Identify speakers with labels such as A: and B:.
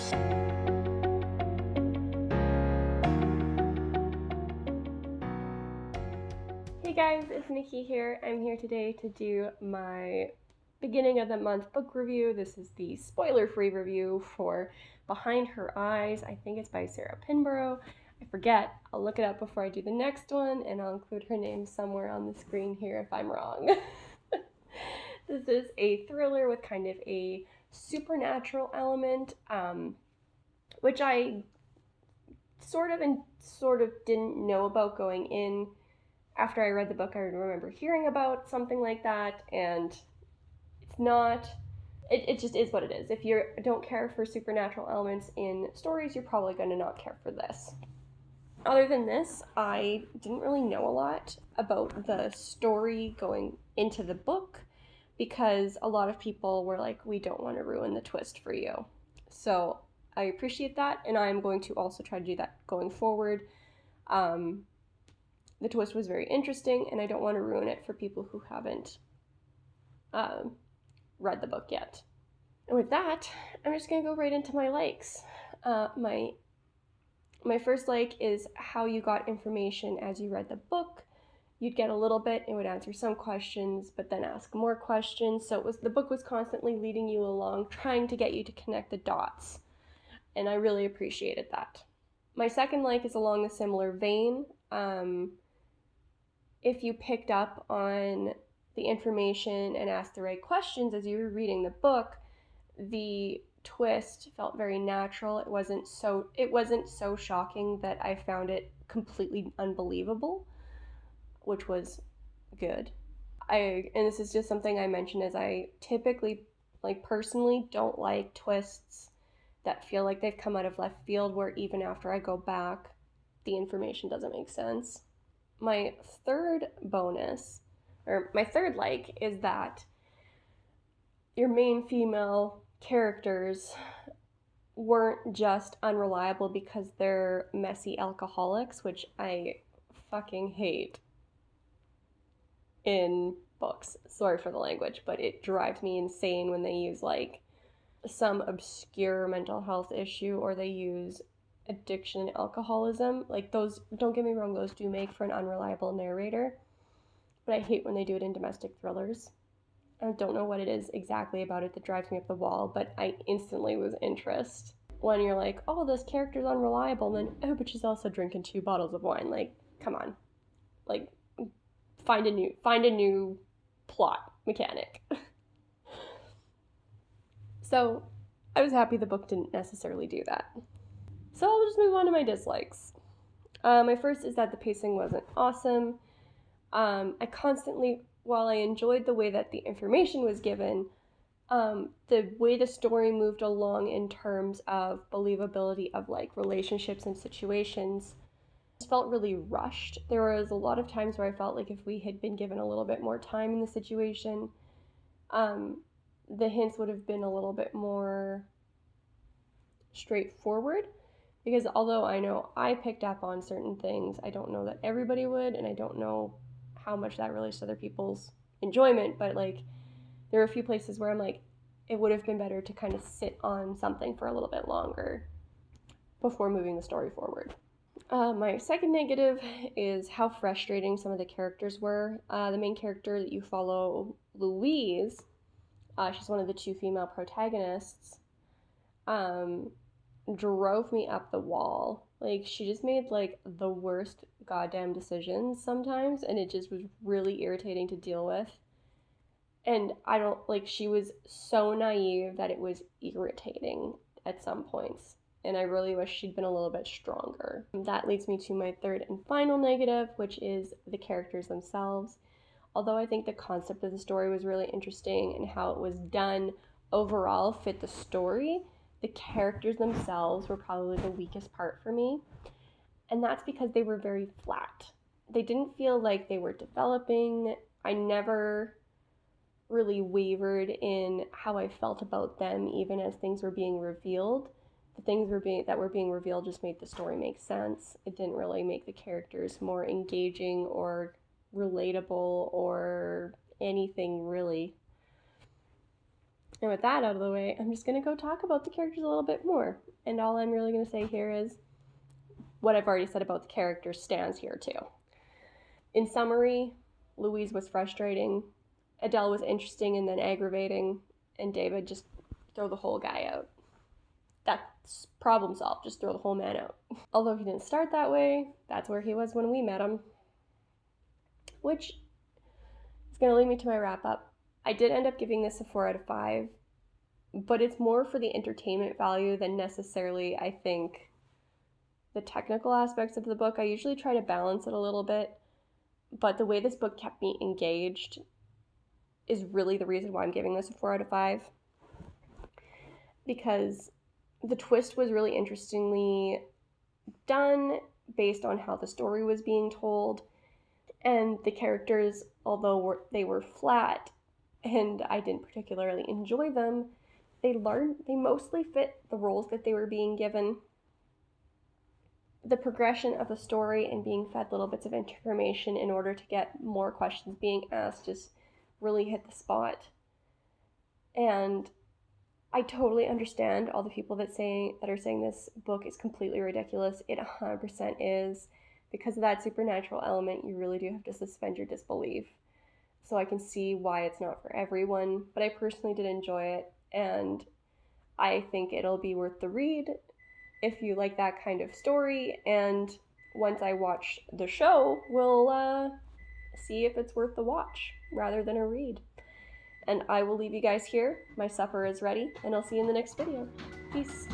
A: Hey guys, it's Nikki here. I'm here today to do my beginning of the month book review. This is the spoiler-free review for Behind Her Eyes. I think it's by Sarah Pinborough. I forget. I'll look it up before I do the next one, and I'll include her name somewhere on the screen here if I'm wrong. This is a thriller with kind of a supernatural element, which I sort of didn't know about going in. After I read the book, I remember hearing about something like that, and it's not, it just is what it is. If you don't care for supernatural elements in stories, you're probably going to not care for this. Other than this, I didn't really know a lot about the story going into the book, because a lot of people were like, we don't want to ruin the twist for you. So I appreciate that, and I'm going to also try to do that going forward. The twist was very interesting, and I don't want to ruin it for people who haven't read the book yet. And with that, I'm just going to go right into my likes. My first like is how you got information as you read the book. You'd get a little bit, it would answer some questions, but then ask more questions. So the book was constantly leading you along, trying to get you to connect the dots. And I really appreciated that. My second like is along a similar vein. If you picked up on the information and asked the right questions as you were reading the book, the twist felt very natural. It wasn't so shocking that I found it completely unbelievable, which was good. And this is just something I mentioned, as I typically, personally don't like twists that feel like they've come out of left field, where even after I go back, the information doesn't make sense. My third like is that your main female characters weren't just unreliable because they're messy alcoholics, which I fucking hate in books. Sorry for the language, but it drives me insane when they use some obscure mental health issue, or they use addiction and alcoholism. Those, don't get me wrong, those do make for an unreliable narrator, but I hate when they do it in domestic thrillers. I don't know what it is exactly about it that drives me up the wall, but I instantly lose interest when you're like, oh, this character's unreliable, and then, oh, but she's also drinking 2 bottles of wine. Come on. Find a new plot mechanic. So I was happy the book didn't necessarily do that. So I'll just move on to my dislikes. My first is that the pacing wasn't awesome. While I enjoyed the way that the information was given, the way the story moved along in terms of believability of relationships and situations felt really rushed. There was a lot of times where I felt like if we had been given a little bit more time in the situation, the hints would have been a little bit more straightforward. Because although I know I picked up on certain things, I don't know that everybody would, and I don't know how much that relates to other people's enjoyment, but there are a few places where I'm like, it would have been better to kind of sit on something for a little bit longer before moving the story forward. My second negative is how frustrating some of the characters were. The main character that you follow, Louise, she's one of the 2 female protagonists, drove me up the wall. She just made the worst goddamn decisions sometimes, and it just was really irritating to deal with. And she was so naive that it was irritating at some points, and I really wish she'd been a little bit stronger. That leads me to my third and final negative, which is the characters themselves. Although I think the concept of the story was really interesting and how it was done overall fit the story, the characters themselves were probably the weakest part for me. And that's because they were very flat. They didn't feel like they were developing. I never really wavered in how I felt about them, even as things were being revealed. The things that were being revealed just made the story make sense. It didn't really make the characters more engaging or relatable or anything really. And with that out of the way, I'm just going to go talk about the characters a little bit more. And all I'm really going to say here is what I've already said about the characters stands here too. In summary, Louise was frustrating, Adele was interesting and then aggravating, and David just throw the whole guy out. That's problem solved, just throw the whole man out. Although he didn't start that way, that's where he was when we met him. Which is going to lead me to my wrap up. I did end up giving this a 4 out of 5, but it's more for the entertainment value than necessarily, I think, the technical aspects of the book. I usually try to balance it a little bit, but the way this book kept me engaged is really the reason why I'm giving this a 4 out of 5. Because the twist was really interestingly done based on how the story was being told. And the characters, although they were flat and I didn't particularly enjoy them, they mostly fit the roles that they were being given. The progression of the story and being fed little bits of information in order to get more questions being asked just really hit the spot. And I totally understand all the people that are saying this book is completely ridiculous. It 100% is. Because of that supernatural element, you really do have to suspend your disbelief. So I can see why it's not for everyone, but I personally did enjoy it, and I think it'll be worth the read if you like that kind of story. And once I watch the show, we'll see if it's worth the watch rather than a read. And I will leave you guys here. My supper is ready, and I'll see you in the next video. Peace.